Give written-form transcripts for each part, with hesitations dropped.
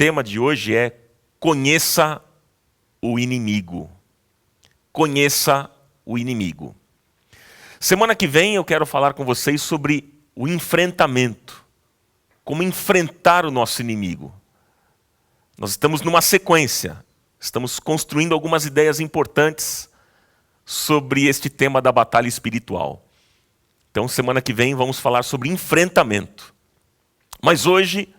tema de hoje é conheça o inimigo. Conheça o inimigo. Semana que vem eu quero falar com vocês sobre o enfrentamento. Como enfrentar o nosso inimigo. Nós estamos numa sequência. Estamos construindo algumas ideias importantes sobre este tema da batalha espiritual. Então, semana que vem vamos falar sobre enfrentamento. Mas hoje,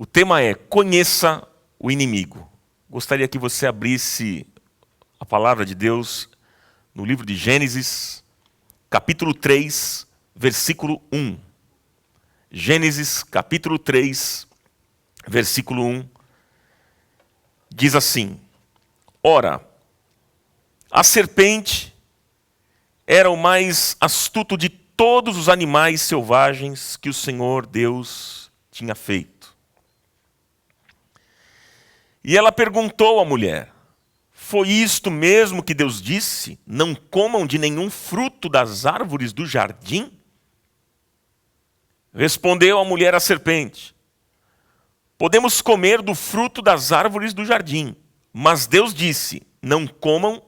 o tema é conheça o inimigo. Gostaria que você abrisse a palavra de Deus no livro de Gênesis, capítulo 3, versículo 1. Gênesis, capítulo 3, versículo 1. Diz assim: Ora, a serpente era o mais astuto de todos os animais selvagens que o Senhor Deus tinha feito. E ela perguntou à mulher: foi isto mesmo que Deus disse? Não comam de nenhum fruto das árvores do jardim? Respondeu a mulher à serpente: podemos comer do fruto das árvores do jardim, mas Deus disse: não comam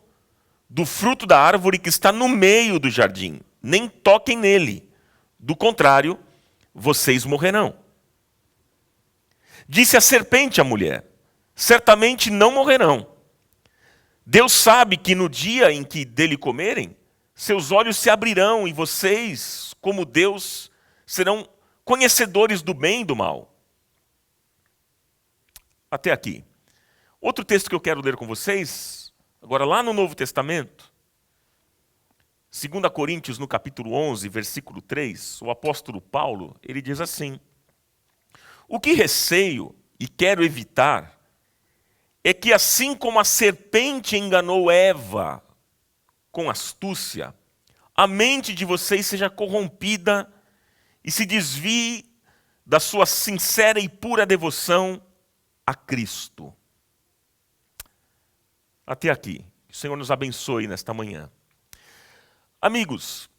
do fruto da árvore que está no meio do jardim, nem toquem nele, do contrário, vocês morrerão. Disse a serpente à mulher: certamente não morrerão. Deus sabe que no dia em que dele comerem, seus olhos se abrirão e vocês, como Deus, serão conhecedores do bem e do mal. Até aqui. Outro texto que eu quero ler com vocês, agora lá no Novo Testamento, 2 Coríntios, no capítulo 11, versículo 3, o apóstolo Paulo, ele diz assim: o que receio e quero evitar é que assim como a serpente enganou Eva com astúcia, a mente de vocês seja corrompida e se desvie da sua sincera e pura devoção a Cristo. Até aqui. Que o Senhor nos abençoe nesta manhã. Amigos,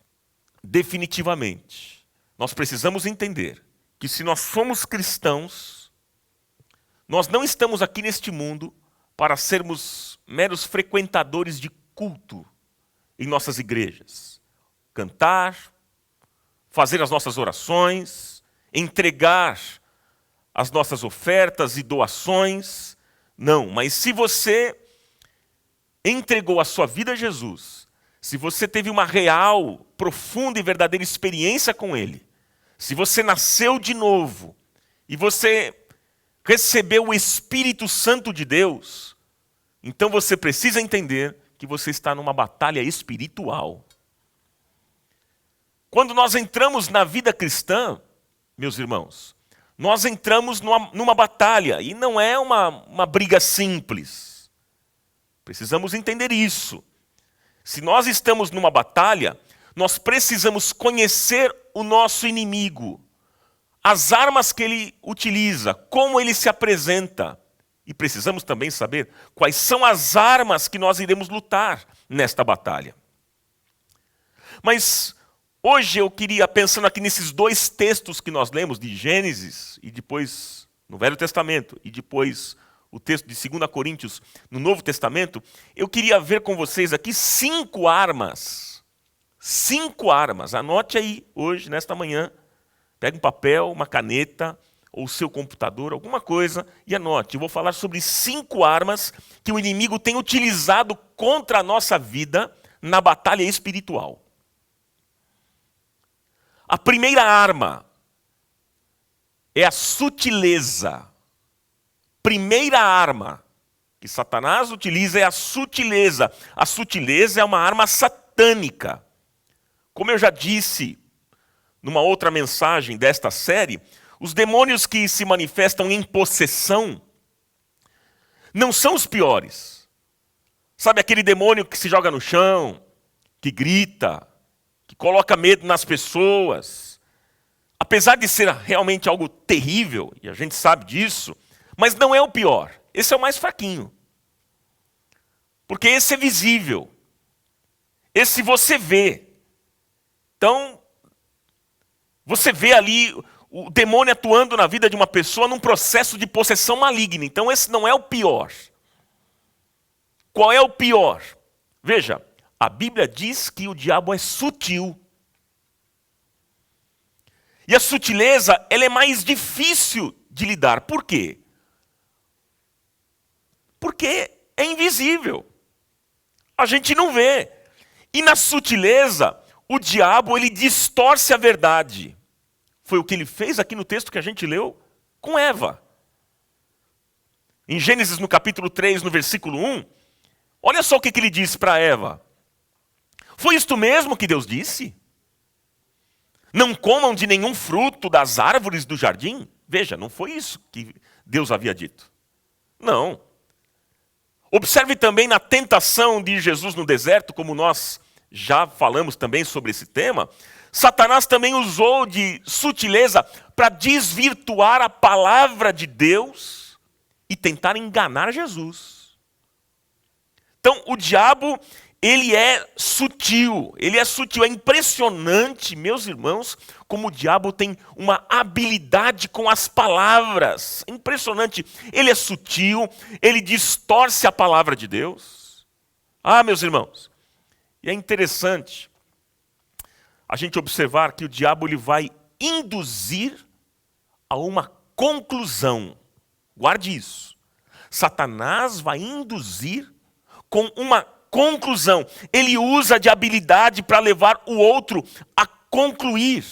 definitivamente, nós precisamos entender que se nós somos cristãos, nós não estamos aqui neste mundo para sermos meros frequentadores de culto em nossas igrejas. Cantar, fazer as nossas orações, entregar as nossas ofertas e doações. Não, mas se você entregou a sua vida a Jesus, se você teve uma real, profunda e verdadeira experiência com Ele, se você nasceu de novo e você recebeu o Espírito Santo de Deus, então você precisa entender que você está numa batalha espiritual. Quando nós entramos na vida cristã, meus irmãos, nós entramos numa batalha, e não é uma briga simples. Precisamos entender isso. Se nós estamos numa batalha, nós precisamos conhecer o nosso inimigo, as armas que ele utiliza, como ele se apresenta. E precisamos também saber quais são as armas que nós iremos lutar nesta batalha. Mas hoje eu queria, pensando aqui nesses dois textos que nós lemos, de Gênesis e depois no Velho Testamento, e depois o texto de 2 Coríntios no Novo Testamento, eu queria ver com vocês aqui 5 armas. 5 armas. Anote aí hoje, nesta manhã, pega um papel, uma caneta, ou o seu computador, alguma coisa, e anote. Eu vou falar sobre 5 armas que o inimigo tem utilizado contra a nossa vida na batalha espiritual. A primeira arma é a sutileza. Primeira arma que Satanás utiliza é a sutileza. A sutileza é uma arma satânica. Como eu já disse numa outra mensagem desta série, os demônios que se manifestam em possessão não são os piores. Sabe aquele demônio que se joga no chão, que grita, que coloca medo nas pessoas? Apesar de ser realmente algo terrível, e a gente sabe disso, mas não é o pior. Esse é o mais fraquinho. Porque esse é visível. Esse você vê. Então, você vê ali o demônio atuando na vida de uma pessoa num processo de possessão maligna. Então esse não é o pior. Qual é o pior? Veja, a Bíblia diz que o diabo é sutil. E a sutileza, ela é mais difícil de lidar. Por quê? Porque é invisível. A gente não vê. E na sutileza, o diabo, ele distorce a verdade. Foi o que ele fez aqui no texto que a gente leu com Eva. Em Gênesis, no capítulo 3, no versículo 1, olha só o que ele disse para Eva. Foi isto mesmo que Deus disse? Não comam de nenhum fruto das árvores do jardim? Veja, não foi isso que Deus havia dito. Não. Observe também na tentação de Jesus no deserto, como nós já falamos também sobre esse tema, Satanás também usou de sutileza para desvirtuar a palavra de Deus e tentar enganar Jesus. Então, o diabo, ele é sutil, é impressionante, meus irmãos, como o diabo tem uma habilidade com as palavras. É impressionante, ele é sutil, ele distorce a palavra de Deus. Ah, meus irmãos, e é interessante a gente observar que o diabo ele vai induzir a uma conclusão. Guarde isso. Satanás vai induzir com uma conclusão. Ele usa de habilidade para levar o outro a concluir.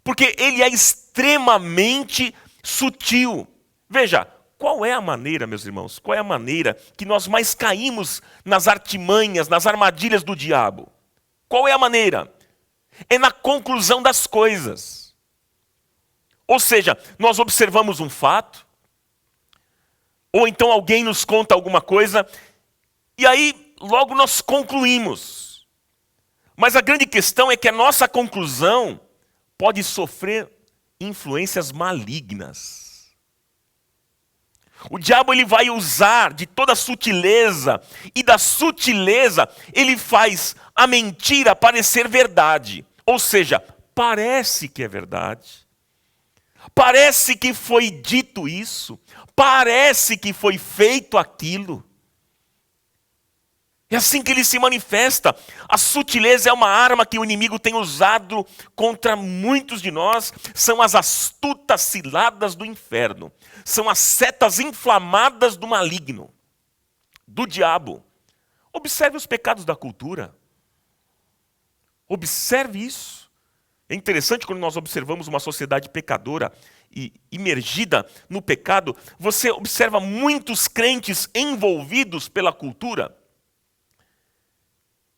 Porque ele é extremamente sutil. Veja, qual é a maneira, meus irmãos? Qual é a maneira que nós mais caímos nas artimanhas, nas armadilhas do diabo? Qual é a maneira? É na conclusão das coisas. Ou seja, nós observamos um fato, ou então alguém nos conta alguma coisa, e aí logo nós concluímos. Mas a grande questão é que a nossa conclusão pode sofrer influências malignas. O diabo ele vai usar de toda a sutileza, e da sutileza ele faz a mentira parecer verdade. Ou seja, parece que é verdade. Parece que foi dito isso. Parece que foi feito aquilo. É assim que ele se manifesta. A sutileza é uma arma que o inimigo tem usado contra muitos de nós. São as astutas ciladas do inferno. São as setas inflamadas do maligno, do diabo. Observe os pecados da cultura. Observe isso. É interessante quando nós observamos uma sociedade pecadora e imergida no pecado, você observa muitos crentes envolvidos pela cultura.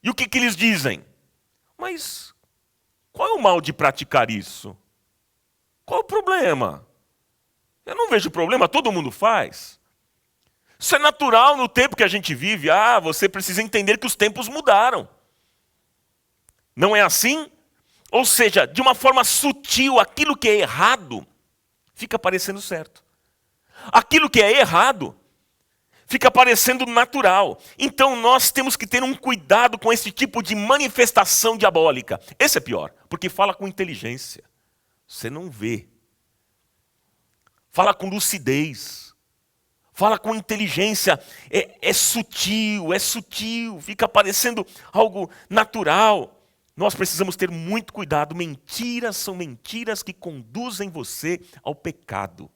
E o que eles dizem? Mas qual é o mal de praticar isso? Qual é o problema? Eu não vejo problema, todo mundo faz. Isso é natural no tempo que a gente vive. Ah, você precisa entender que os tempos mudaram. Não é assim? Ou seja, de uma forma sutil, aquilo que é errado fica parecendo certo. Aquilo que é errado fica parecendo natural. Então nós temos que ter um cuidado com esse tipo de manifestação diabólica. Esse é pior, porque fala com inteligência. Você não vê. Fala com lucidez. Fala com inteligência. É sutil, fica parecendo algo natural. Nós precisamos ter muito cuidado. Mentiras são mentiras que conduzem você ao pecado,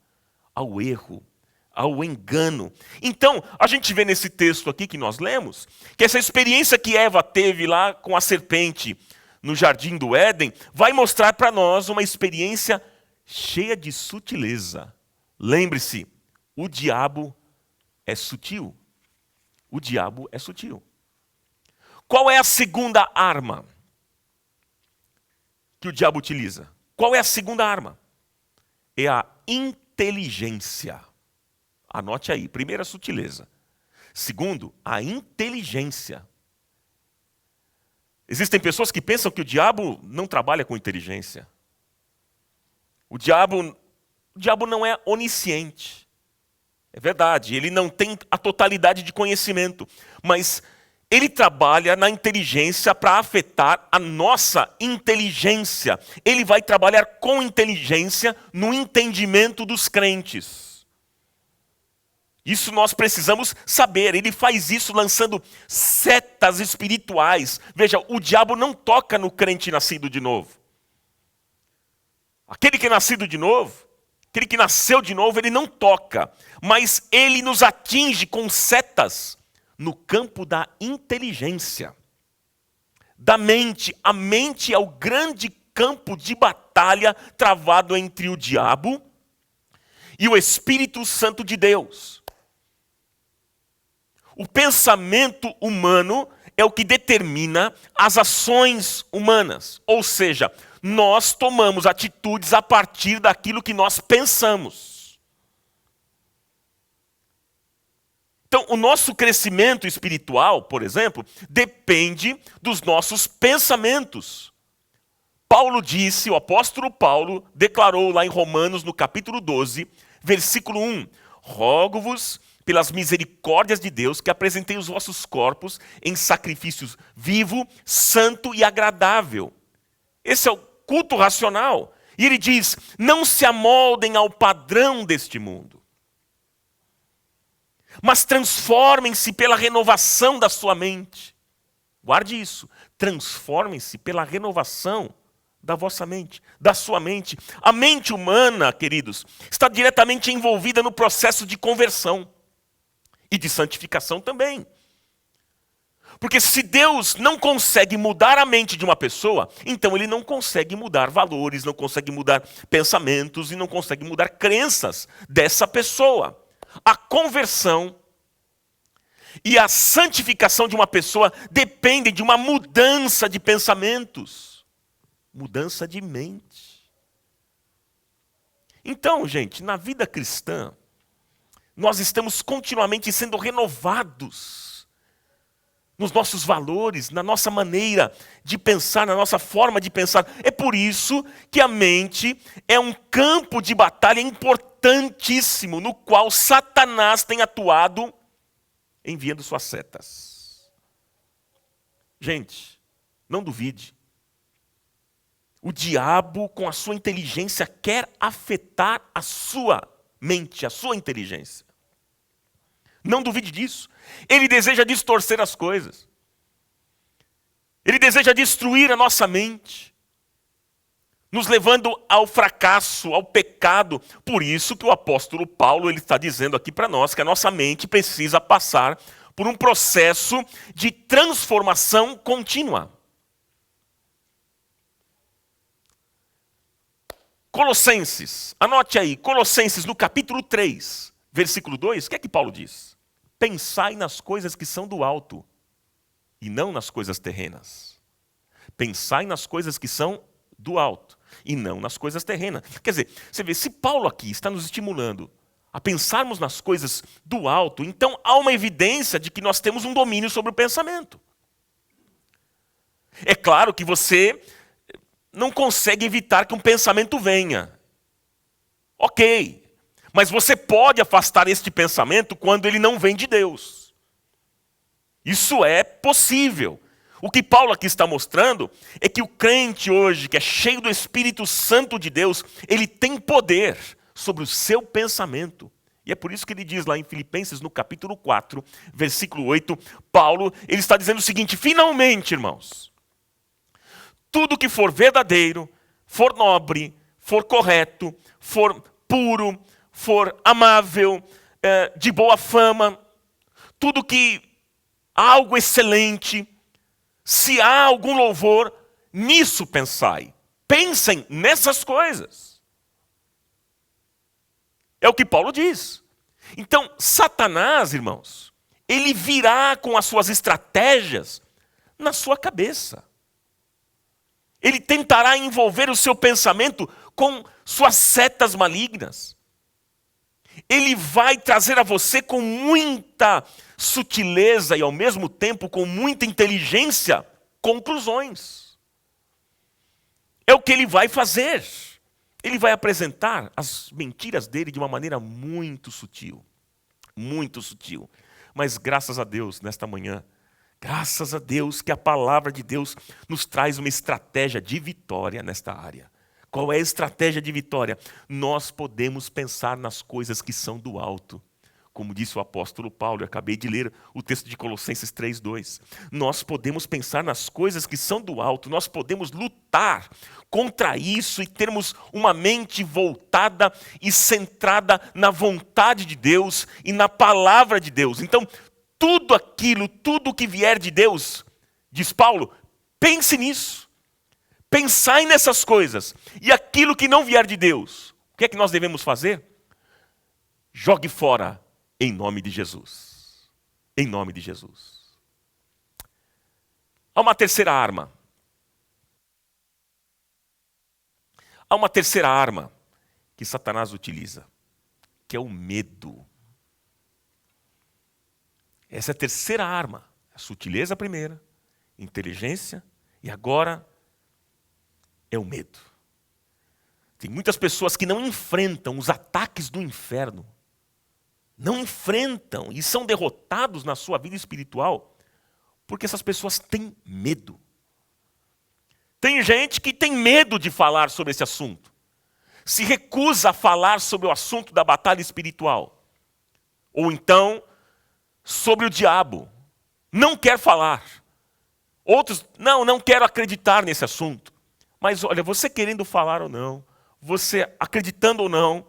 ao erro, ao engano. Então, a gente vê nesse texto aqui que nós lemos, que essa experiência que Eva teve lá com a serpente no jardim do Éden, vai mostrar para nós uma experiência cheia de sutileza. Lembre-se, o diabo é sutil. O diabo é sutil. Qual é a segunda arma que o diabo utiliza? Qual é a segunda arma? É a inteligência. Anote aí. Primeiro, a sutileza. Segundo, a inteligência. Existem pessoas que pensam que o diabo não trabalha com inteligência. O diabo não é onisciente. É verdade, ele não tem a totalidade de conhecimento. Mas ele trabalha na inteligência para afetar a nossa inteligência. Ele vai trabalhar com inteligência no entendimento dos crentes. Isso nós precisamos saber. Ele faz isso lançando setas espirituais. Veja, o diabo não toca no crente nascido de novo. Aquele que é nascido de novo, aquele que nasceu de novo, ele não toca. Mas ele nos atinge com setas no campo da inteligência, da mente. A mente é o grande campo de batalha travado entre o diabo e o Espírito Santo de Deus. O pensamento humano é o que determina as ações humanas. Ou seja, nós tomamos atitudes a partir daquilo que nós pensamos. Então, o nosso crescimento espiritual, por exemplo, depende dos nossos pensamentos. Paulo disse, o apóstolo Paulo declarou lá em Romanos, no capítulo 12, versículo 1, rogo-vos pelas misericórdias de Deus que apresentei os vossos corpos em sacrifícios vivo, santo e agradável. Esse é o culto racional. E ele diz, não se amoldem ao padrão deste mundo, mas transformem-se pela renovação da sua mente. Guarde isso. Transformem-se pela renovação da vossa mente, da sua mente. A mente humana, queridos, está diretamente envolvida no processo de conversão e de santificação também. Porque se Deus não consegue mudar a mente de uma pessoa, então ele não consegue mudar valores, não consegue mudar pensamentos e não consegue mudar crenças dessa pessoa. A conversão e a santificação de uma pessoa dependem de uma mudança de pensamentos, mudança de mente. Então, gente, na vida cristã, nós estamos continuamente sendo renovados nos nossos valores, na nossa maneira de pensar, na nossa forma de pensar. É por isso que a mente é um campo de batalha importantíssimo, no qual Satanás tem atuado enviando suas setas. Gente, não duvide. O diabo, com a sua inteligência, quer afetar a sua mente, a sua inteligência. Não duvide disso. Ele deseja distorcer as coisas. Ele deseja destruir a nossa mente, nos levando ao fracasso, ao pecado. Por isso que o apóstolo Paulo ele está dizendo aqui para nós que a nossa mente precisa passar por um processo de transformação contínua. Colossenses, anote aí, Colossenses no capítulo 3, versículo 2, o que é que Paulo diz? Pensai nas coisas que são do alto e não nas coisas terrenas. Pensai nas coisas que são do alto e não nas coisas terrenas. Quer dizer, você vê, se Paulo aqui está nos estimulando a pensarmos nas coisas do alto, então há uma evidência de que nós temos um domínio sobre o pensamento. É claro que você não consegue evitar que um pensamento venha. Ok. Mas você pode afastar este pensamento quando ele não vem de Deus. Isso é possível. O que Paulo aqui está mostrando é que o crente hoje, que é cheio do Espírito Santo de Deus, ele tem poder sobre o seu pensamento. E é por isso que ele diz lá em Filipenses, no capítulo 4, versículo 8, Paulo, ele está dizendo o seguinte, finalmente, irmãos, tudo que for verdadeiro, for nobre, for correto, for puro, for amável, de boa fama, tudo que há algo excelente, se há algum louvor, nisso pensai. Pensem nessas coisas. É o que Paulo diz. Então, Satanás, irmãos, ele virá com as suas estratégias na sua cabeça. Ele tentará envolver o seu pensamento com suas setas malignas. Ele vai trazer a você com muita sutileza e ao mesmo tempo com muita inteligência conclusões. É o que ele vai fazer. Ele vai apresentar as mentiras dele de uma maneira muito sutil. Muito sutil. Mas graças a Deus, nesta manhã, Graças a Deus que a palavra de Deus nos traz uma estratégia de vitória nesta área. Qual é a estratégia de vitória? Nós podemos pensar nas coisas que são do alto. Como disse o apóstolo Paulo, eu acabei de ler o texto de Colossenses 3:2. Nós podemos pensar nas coisas que são do alto, nós podemos lutar contra isso e termos uma mente voltada e centrada na vontade de Deus e na palavra de Deus. Então, tudo que vier de Deus, diz Paulo, pense nisso. Pensai nessas coisas. E aquilo que não vier de Deus, o que é que nós devemos fazer? Jogue fora. Em nome de Jesus. Em nome de Jesus. Há uma terceira arma. Há uma terceira arma que Satanás utiliza, que é o medo. Essa é a terceira arma. A sutileza primeira, inteligência e agora é o medo. Tem muitas pessoas que não enfrentam os ataques do inferno. Não enfrentam e são derrotados na sua vida espiritual porque essas pessoas têm medo. Tem gente que tem medo de falar sobre esse assunto. Se recusa a falar sobre o assunto da batalha espiritual. Ou então, sobre o diabo. Não quer falar. Outros, não quero acreditar nesse assunto. Mas olha, você querendo falar ou não, você acreditando ou não,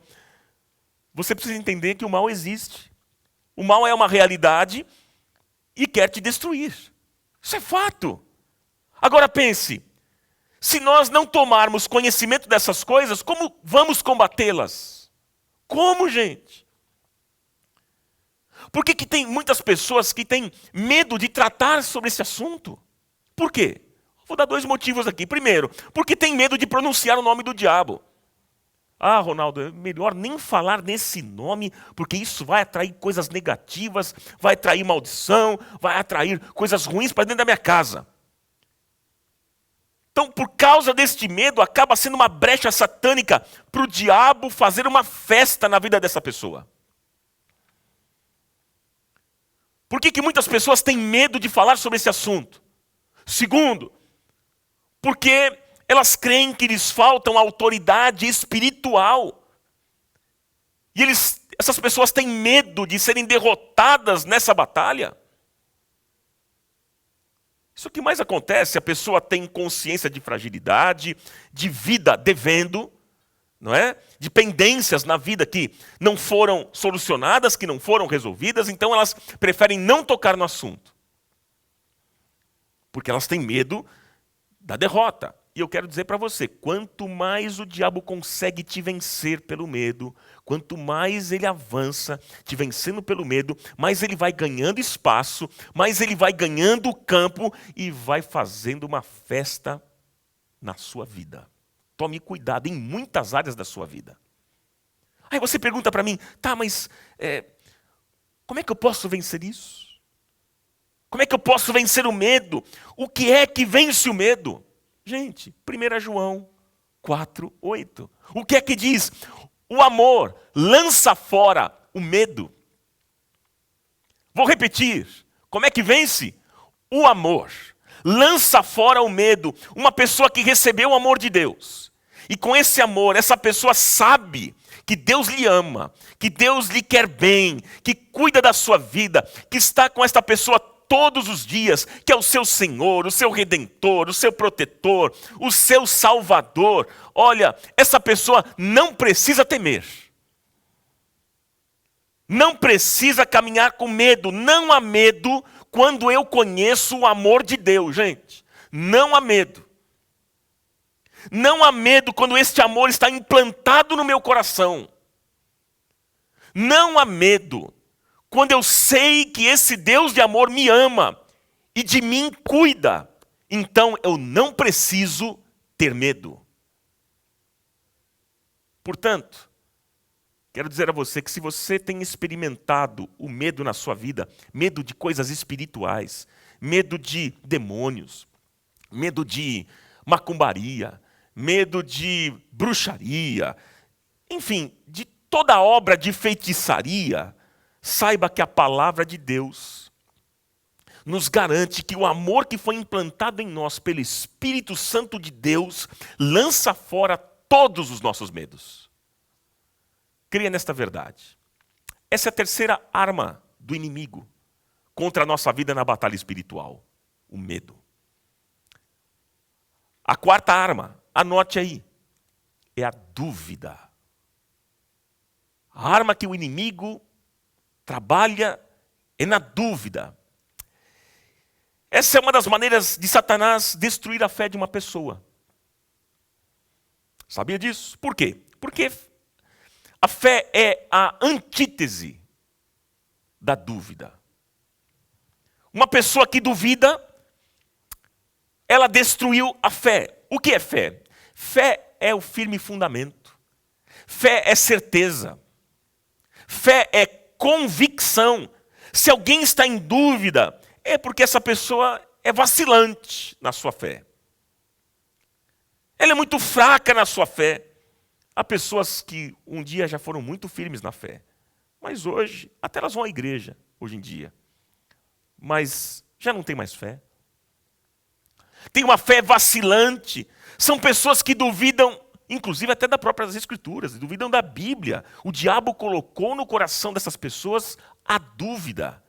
você precisa entender que o mal existe. O mal é uma realidade e quer te destruir. Isso é fato. Agora pense, se nós não tomarmos conhecimento dessas coisas, como vamos combatê-las? Como, gente? Por que tem muitas pessoas que têm medo de tratar sobre esse assunto? Por quê? Vou dar 2 motivos aqui. Primeiro, porque tem medo de pronunciar o nome do diabo. Ah, Ronaldo, é melhor nem falar nesse nome, porque isso vai atrair coisas negativas, vai atrair maldição, vai atrair coisas ruins para dentro da minha casa. Então, por causa deste medo, acaba sendo uma brecha satânica para o diabo fazer uma festa na vida dessa pessoa. Por que muitas pessoas têm medo de falar sobre esse assunto? Segundo, porque elas creem que lhes faltam autoridade espiritual. E essas pessoas têm medo de serem derrotadas nessa batalha. Isso que mais acontece, a pessoa tem consciência de fragilidade, de vida devendo, não é? De pendências na vida que não foram solucionadas, que não foram resolvidas, então elas preferem não tocar no assunto. Porque elas têm medo da derrota. E eu quero dizer para você, quanto mais o diabo consegue te vencer pelo medo, quanto mais ele avança te vencendo pelo medo, mais ele vai ganhando espaço, mais ele vai ganhando campo e vai fazendo uma festa na sua vida. Tome cuidado em muitas áreas da sua vida. Aí você pergunta para mim, tá, mas como é que eu posso vencer isso? Como é que eu posso vencer o medo? O que é que vence o medo? Gente, 1 João 4:8. O que é que diz? O amor lança fora o medo. Vou repetir. Como é que vence? O amor lança fora o medo. Uma pessoa que recebeu o amor de Deus. E com esse amor, essa pessoa sabe que Deus lhe ama, que Deus lhe quer bem, que cuida da sua vida, que está com esta pessoa todos os dias, que é o seu Senhor, o seu Redentor, o seu protetor, o seu Salvador. Olha, essa pessoa não precisa temer. Não precisa caminhar com medo. Não há medo quando eu conheço o amor de Deus, gente. Não há medo. Não há medo quando este amor está implantado no meu coração. Não há medo quando eu sei que esse Deus de amor me ama e de mim cuida. Então eu não preciso ter medo. Portanto, quero dizer a você que se você tem experimentado o medo na sua vida, medo de coisas espirituais, medo de demônios, medo de macumbaria, medo de bruxaria, enfim, de toda obra de feitiçaria, saiba que a palavra de Deus nos garante que o amor que foi implantado em nós pelo Espírito Santo de Deus lança fora todos os nossos medos. Creia nesta verdade. Essa é a terceira arma do inimigo contra a nossa vida na batalha espiritual: o medo. A quarta arma, anote aí, é a dúvida. A arma que o inimigo trabalha é na dúvida. Essa é uma das maneiras de Satanás destruir a fé de uma pessoa. Sabia disso? Por quê? Porque a fé é a antítese da dúvida. Uma pessoa que duvida, ela destruiu a fé. O que é fé? Fé é o firme fundamento. Fé é certeza. Fé é convicção. Se alguém está em dúvida, é porque essa pessoa é vacilante na sua fé. Ela é muito fraca na sua fé. Há pessoas que um dia já foram muito firmes na fé, mas hoje, até elas vão à igreja, hoje em dia, mas já não tem mais fé. Tem uma fé vacilante. São pessoas que duvidam, inclusive até das próprias Escrituras, duvidam da Bíblia. O diabo colocou no coração dessas pessoas a dúvida,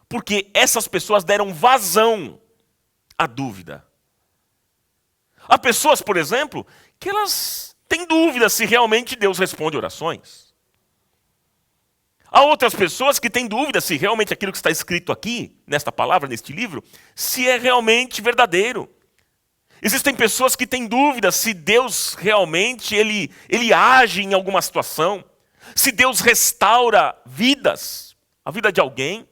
porque essas pessoas deram vazão à dúvida. Há pessoas, por exemplo, que elas têm dúvida se realmente Deus responde orações. Há outras pessoas que têm dúvida se realmente aquilo que está escrito aqui, nesta palavra, neste livro, se é realmente verdadeiro. Existem pessoas que têm dúvida se Deus realmente ele age em alguma situação, se Deus restaura vidas, a vida de alguém.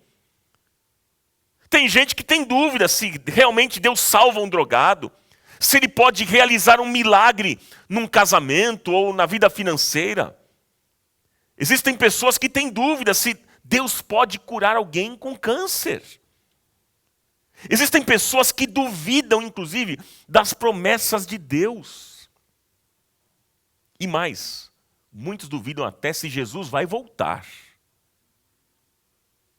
Tem gente que tem dúvida se realmente Deus salva um drogado, se ele pode realizar um milagre num casamento ou na vida financeira. Existem pessoas que têm dúvida se Deus pode curar alguém com câncer. Existem pessoas que duvidam, inclusive, das promessas de Deus. E mais, muitos duvidam até se Jesus vai voltar.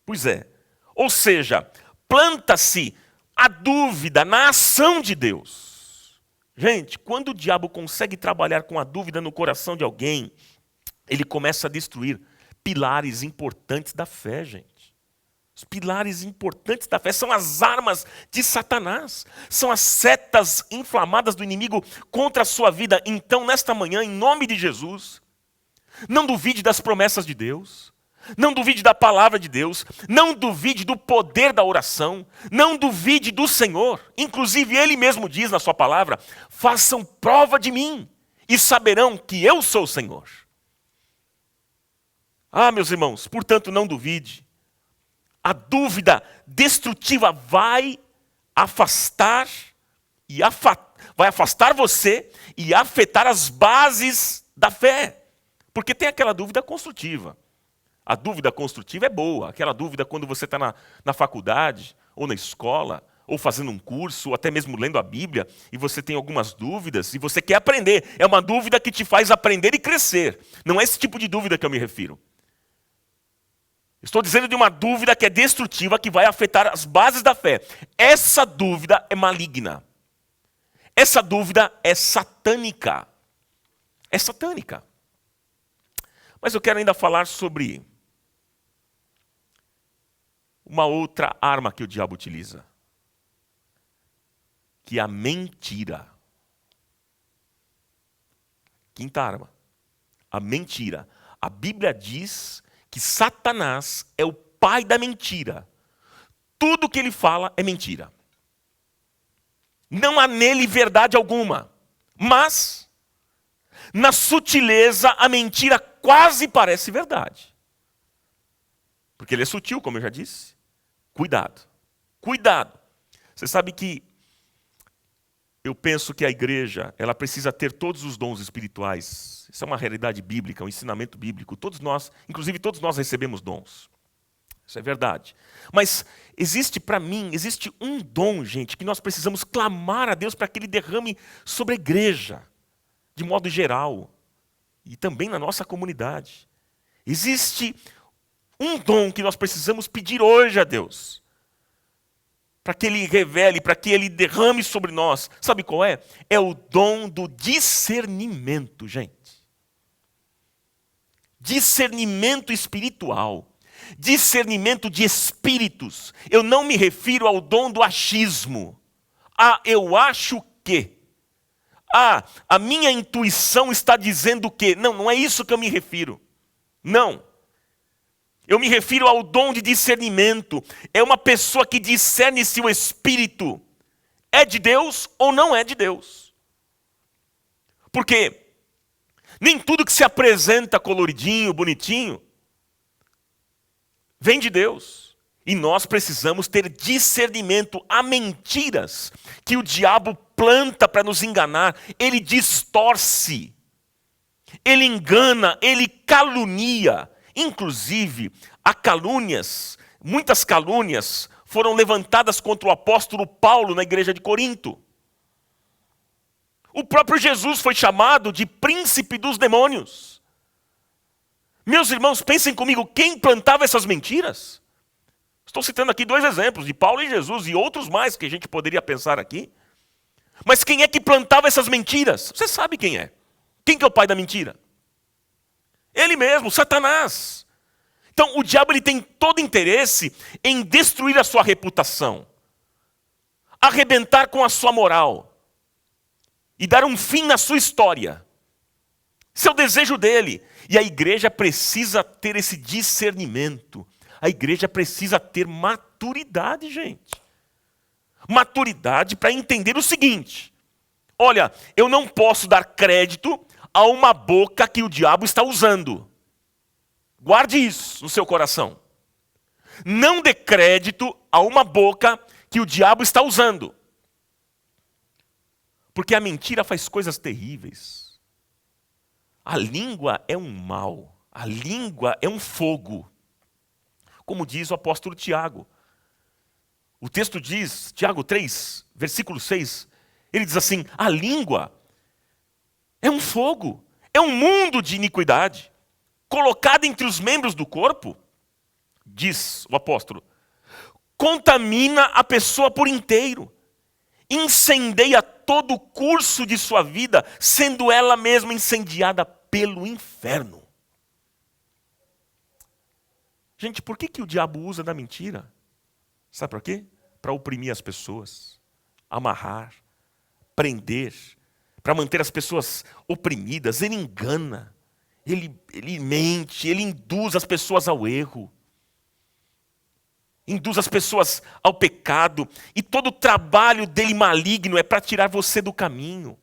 Pois é. Ou seja, planta-se a dúvida na ação de Deus. Gente, quando o diabo consegue trabalhar com a dúvida no coração de alguém, ele começa a destruir pilares importantes da fé, gente. Os pilares importantes da fé são as armas de Satanás. São as setas inflamadas do inimigo contra a sua vida. Então, nesta manhã, em nome de Jesus, não duvide das promessas de Deus. Não duvide da palavra de Deus. Não duvide do poder da oração. Não duvide do Senhor. Inclusive, Ele mesmo diz na sua palavra: façam prova de mim e saberão que eu sou o Senhor. Ah, meus irmãos, portanto, não duvide. A dúvida destrutiva vai afastar você e afetar as bases da fé. Porque tem aquela dúvida construtiva. A dúvida construtiva é boa. Aquela dúvida quando você está na faculdade, ou na escola, ou fazendo um curso, ou até mesmo lendo a Bíblia, e você tem algumas dúvidas, e você quer aprender. É uma dúvida que te faz aprender e crescer. Não é esse tipo de dúvida que eu me refiro. Estou dizendo de uma dúvida que é destrutiva, que vai afetar as bases da fé. Essa dúvida é maligna. Essa dúvida é satânica. É satânica. Mas eu quero ainda falar sobre uma outra arma que o diabo utiliza, que é a mentira. Quinta arma, a mentira. A Bíblia diz que Satanás é o pai da mentira. Tudo que ele fala é mentira. Não há nele verdade alguma. Mas, na sutileza, a mentira quase parece verdade. Porque ele é sutil, como eu já disse. Cuidado. Cuidado. Você sabe que eu penso que a igreja, ela precisa ter todos os dons espirituais. Isso é uma realidade bíblica, um ensinamento bíblico. Todos nós, inclusive todos nós recebemos dons. Isso é verdade. Mas existe um dom, gente, que nós precisamos clamar a Deus para que Ele derrame sobre a igreja, de modo geral, e também na nossa comunidade. Existe um dom que nós precisamos pedir hoje a Deus. para que Ele revele, para que Ele derrame sobre nós. Sabe qual é? É o dom do discernimento, gente. Discernimento espiritual. Discernimento de espíritos. Eu não me refiro ao dom do achismo. Eu acho que. A minha intuição está dizendo que. Não, não é isso que eu me refiro. Não. Eu me refiro ao dom de discernimento. É uma pessoa que discerne se o espírito é de Deus ou não é de Deus. Porque nem tudo que se apresenta coloridinho, bonitinho, vem de Deus. E nós precisamos ter discernimento. Há mentiras que o diabo planta para nos enganar. Ele distorce. Ele engana, ele calunia. Inclusive, há calúnias, muitas calúnias foram levantadas contra o apóstolo Paulo na igreja de Corinto. O próprio Jesus foi chamado de príncipe dos demônios. Meus irmãos, pensem comigo, quem plantava essas mentiras? Estou citando aqui 2 exemplos, de Paulo e Jesus, e outros mais que a gente poderia pensar aqui. Mas quem é que plantava essas mentiras? Você sabe quem é. Quem que é o pai da mentira? Ele mesmo, Satanás. Então, o diabo ele tem todo interesse em destruir a sua reputação, arrebentar com a sua moral e dar um fim na sua história. Esse é o desejo dele. E a igreja precisa ter esse discernimento. A igreja precisa ter maturidade, gente. Maturidade para entender o seguinte. Olha, eu não posso dar crédito a uma boca que o diabo está usando. Guarde isso no seu coração. Não dê crédito a uma boca que o diabo está usando. Porque a mentira faz coisas terríveis. A língua é um mal. A língua é um fogo. Como diz o apóstolo Tiago. O texto diz, Tiago 3, versículo 6, ele diz assim, a língua é um fogo, é um mundo de iniquidade, colocado entre os membros do corpo, diz o apóstolo, contamina a pessoa por inteiro, incendeia todo o curso de sua vida, sendo ela mesma incendiada pelo inferno. Gente, por que o diabo usa da mentira? Sabe por quê? Para oprimir as pessoas, amarrar, prender, para manter as pessoas oprimidas. Ele engana, ele mente, ele induz as pessoas ao erro, induz as pessoas ao pecado. E todo o trabalho dele maligno é para tirar você do caminho.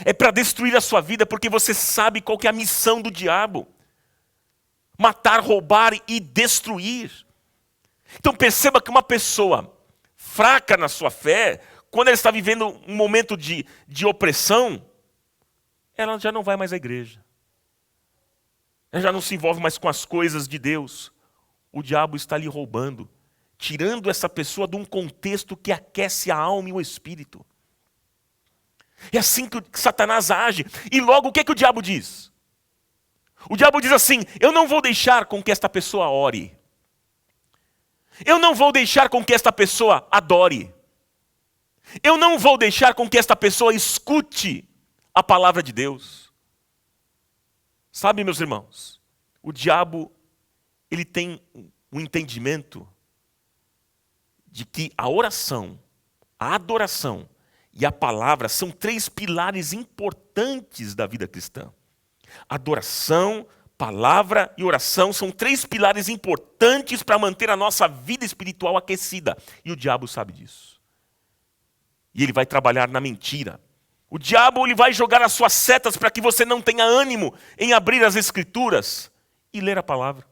É para destruir a sua vida, porque você sabe qual que é a missão do diabo. Matar, roubar e destruir. Então perceba que uma pessoa fraca na sua fé, quando ela está vivendo um momento de opressão, ela já não vai mais à igreja. Ela já não se envolve mais com as coisas de Deus. O diabo está lhe roubando, tirando essa pessoa de um contexto que aquece a alma e o espírito. É assim que Satanás age. E logo o que o diabo diz? O diabo diz assim, eu não vou deixar com que esta pessoa ore. Eu não vou deixar com que esta pessoa adore. Eu não vou deixar com que esta pessoa escute a palavra de Deus. Sabe, meus irmãos, o diabo, ele tem um entendimento de que a oração, a adoração e a palavra são 3 pilares importantes da vida cristã. Adoração, palavra e oração são 3 pilares importantes para manter a nossa vida espiritual aquecida. E o diabo sabe disso. E ele vai trabalhar na mentira. O diabo ele vai jogar as suas setas para que você não tenha ânimo em abrir as escrituras e ler a palavra.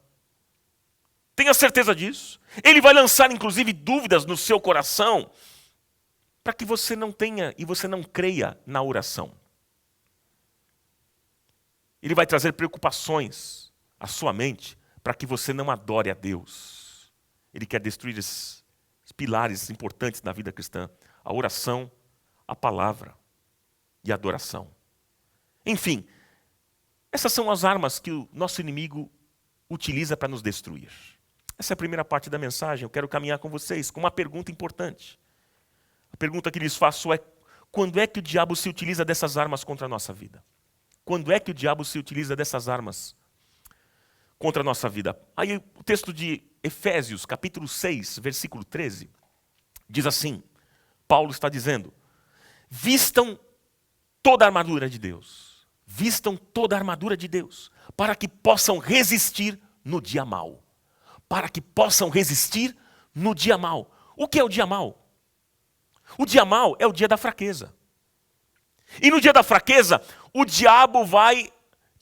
Tenha certeza disso. Ele vai lançar inclusive dúvidas no seu coração para que você não tenha e você não creia na oração. Ele vai trazer preocupações à sua mente para que você não adore a Deus. Ele quer destruir esses pilares importantes na vida cristã. A oração, a palavra e a adoração. Enfim, essas são as armas que o nosso inimigo utiliza para nos destruir. Essa é a primeira parte da mensagem. Eu quero caminhar com vocês com uma pergunta importante. A pergunta que lhes faço é: quando é que o diabo se utiliza dessas armas contra a nossa vida? Quando é que o diabo se utiliza dessas armas contra a nossa vida? Aí o texto de Efésios, capítulo 6, versículo 13, diz assim, Paulo está dizendo: vistam toda a armadura de Deus. Vistam toda a armadura de Deus, para que possam resistir no dia mau. Para que possam resistir no dia mau. O que é o dia mau? O dia mau é o dia da fraqueza. E no dia da fraqueza, o diabo vai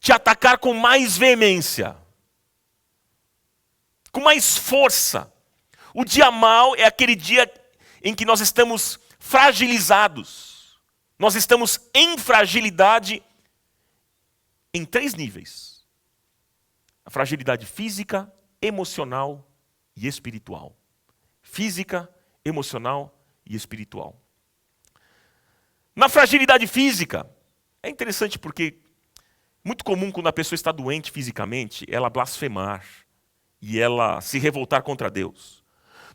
te atacar com mais veemência, com mais força. O dia mau é aquele dia em que nós estamos fragilizados. Nós estamos em fragilidade em 3 níveis: a fragilidade física, emocional e espiritual. Física, emocional e espiritual. Na fragilidade física, é interessante porque muito comum quando a pessoa está doente fisicamente, ela blasfemar e ela se revoltar contra Deus.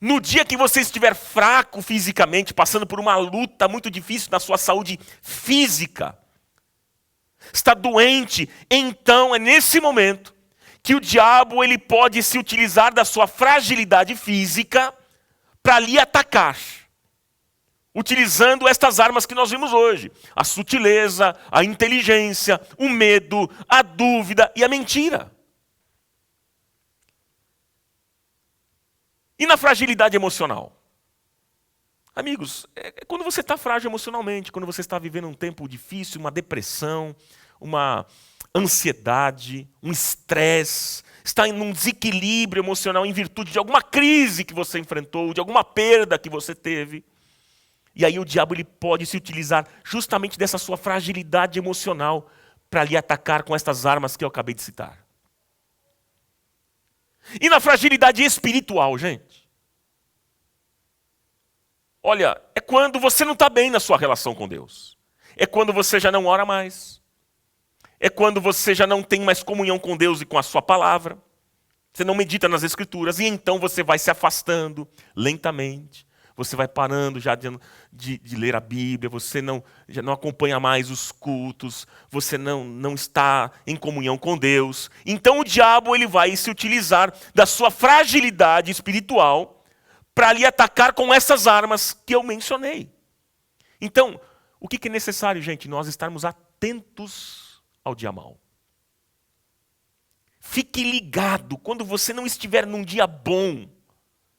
No dia que você estiver fraco fisicamente, passando por uma luta muito difícil na sua saúde física, está doente, então é nesse momento que o diabo ele pode se utilizar da sua fragilidade física para lhe atacar, utilizando estas armas que nós vimos hoje: a sutileza, a inteligência, o medo, a dúvida e a mentira. E na fragilidade emocional? Amigos, é quando você está frágil emocionalmente, quando você está vivendo um tempo difícil, uma depressão, uma ansiedade, um estresse, está em um desequilíbrio emocional em virtude de alguma crise que você enfrentou, de alguma perda que você teve. E aí o diabo ele pode se utilizar justamente dessa sua fragilidade emocional para lhe atacar com estas armas que eu acabei de citar. E na fragilidade espiritual, gente? Olha, é quando você não está bem na sua relação com Deus. É quando você já não ora mais. É quando você já não tem mais comunhão com Deus e com a sua palavra. Você não medita nas Escrituras. E então você vai se afastando lentamente. Você vai parando já de ler a Bíblia. Você já não acompanha mais os cultos. Você não está em comunhão com Deus. Então o diabo ele vai se utilizar da sua fragilidade espiritual para lhe atacar com essas armas que eu mencionei. Então, o que é necessário, gente? Nós estarmos atentos ao dia mau. Fique ligado quando você não estiver num dia bom.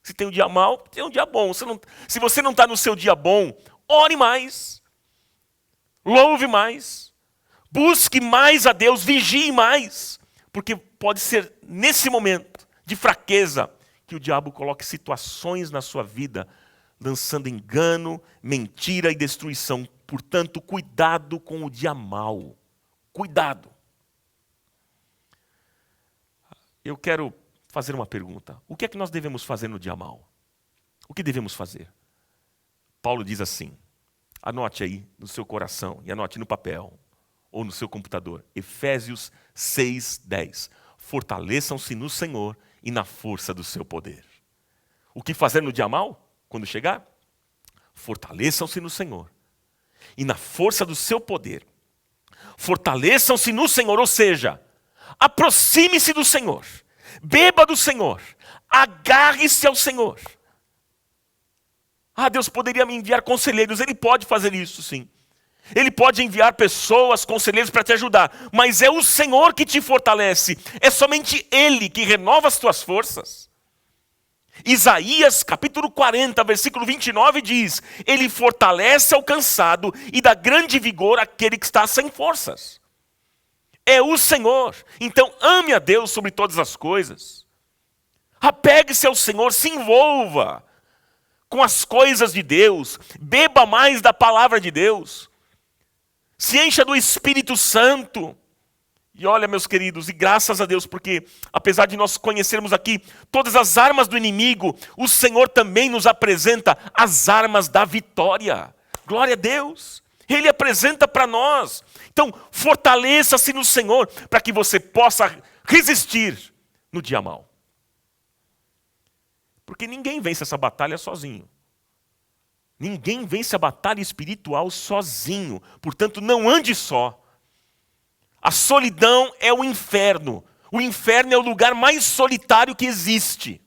Se tem um dia mau, tem um dia bom. Se você não está no seu dia bom, ore mais. Louve mais. Busque mais a Deus, vigie mais. Porque pode ser nesse momento de fraqueza que o diabo coloque situações na sua vida, lançando engano, mentira e destruição. Portanto, cuidado com o dia mau. Cuidado. Eu quero fazer uma pergunta. O que é que nós devemos fazer no dia mau? O que devemos fazer? Paulo diz assim, anote aí no seu coração e anote no papel ou no seu computador. Efésios 6:10. Fortaleçam-se no Senhor e na força do seu poder. O que fazer no dia mau, quando chegar? Fortaleçam-se no Senhor e na força do seu poder. Fortaleçam-se no Senhor, ou seja, aproxime-se do Senhor, beba do Senhor, agarre-se ao Senhor. Deus poderia me enviar conselheiros, Ele pode fazer isso sim. Ele pode enviar pessoas, conselheiros para te ajudar, mas é o Senhor que te fortalece, é somente Ele que renova as tuas forças. Isaías capítulo 40, versículo 29 diz: Ele fortalece ao cansado e dá grande vigor àquele que está sem forças. É o Senhor. Então ame a Deus sobre todas as coisas. Apegue-se ao Senhor, se envolva com as coisas de Deus, beba mais da palavra de Deus, se encha do Espírito Santo. E olha, meus queridos, e graças a Deus, porque apesar de nós conhecermos aqui todas as armas do inimigo, o Senhor também nos apresenta as armas da vitória. Glória a Deus. Ele apresenta para nós. Então, fortaleça-se no Senhor para que você possa resistir no dia mau. Porque ninguém vence essa batalha sozinho. Ninguém vence a batalha espiritual sozinho. Portanto, não ande só. A solidão é o inferno. O inferno é o lugar mais solitário que existe.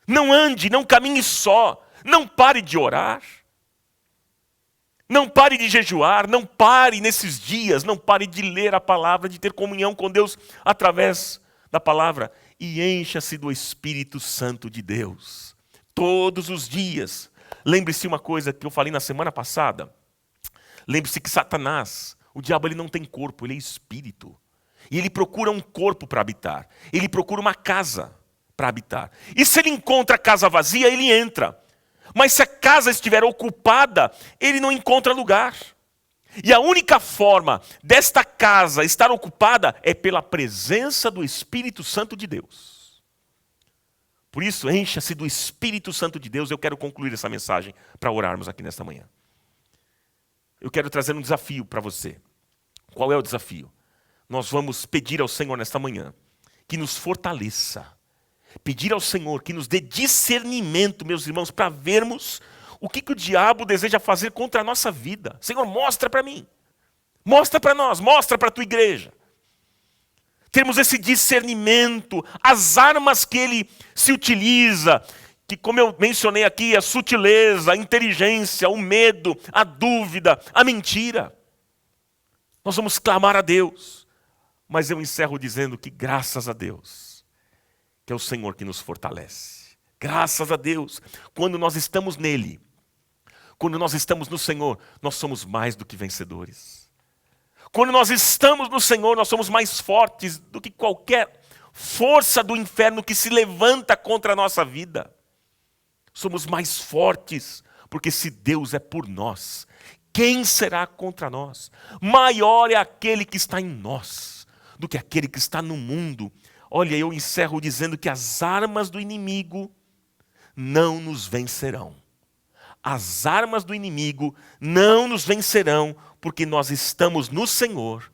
Não ande, não caminhe só. Não pare de orar. Não pare de jejuar. Não pare nesses dias. Não pare de ler a palavra, de ter comunhão com Deus através da palavra. E encha-se do Espírito Santo de Deus. Todos os dias. Lembre-se uma coisa que eu falei na semana passada. Lembre-se que Satanás, o diabo, ele não tem corpo, ele é espírito. E ele procura um corpo para habitar. Ele procura uma casa para habitar. E se ele encontra a casa vazia, ele entra. Mas se a casa estiver ocupada, ele não encontra lugar. E a única forma desta casa estar ocupada é pela presença do Espírito Santo de Deus. Por isso, encha-se do Espírito Santo de Deus. Eu quero concluir essa mensagem para orarmos aqui nesta manhã. Eu quero trazer um desafio para você. Qual é o desafio? Nós vamos pedir ao Senhor nesta manhã que nos fortaleça. Pedir ao Senhor que nos dê discernimento, meus irmãos, para vermos o que o diabo deseja fazer contra a nossa vida. Senhor, mostra para mim. Mostra para nós, mostra para a tua igreja. Termos esse discernimento, as armas que ele se utiliza, que como eu mencionei aqui, a sutileza, a inteligência, o medo, a dúvida, a mentira. Nós vamos clamar a Deus. Mas eu encerro dizendo que graças a Deus, que é o Senhor que nos fortalece. Graças a Deus, quando nós estamos nele, quando nós estamos no Senhor, nós somos mais do que vencedores. Quando nós estamos no Senhor, nós somos mais fortes do que qualquer força do inferno que se levanta contra a nossa vida. Somos mais fortes, porque se Deus é por nós, quem será contra nós? Maior é aquele que está em nós do que aquele que está no mundo. Olha, eu encerro dizendo que as armas do inimigo não nos vencerão. As armas do inimigo não nos vencerão, porque nós estamos no Senhor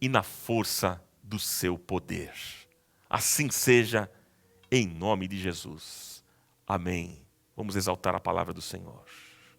e na força do seu poder. Assim seja, em nome de Jesus. Amém. Vamos exaltar a palavra do Senhor.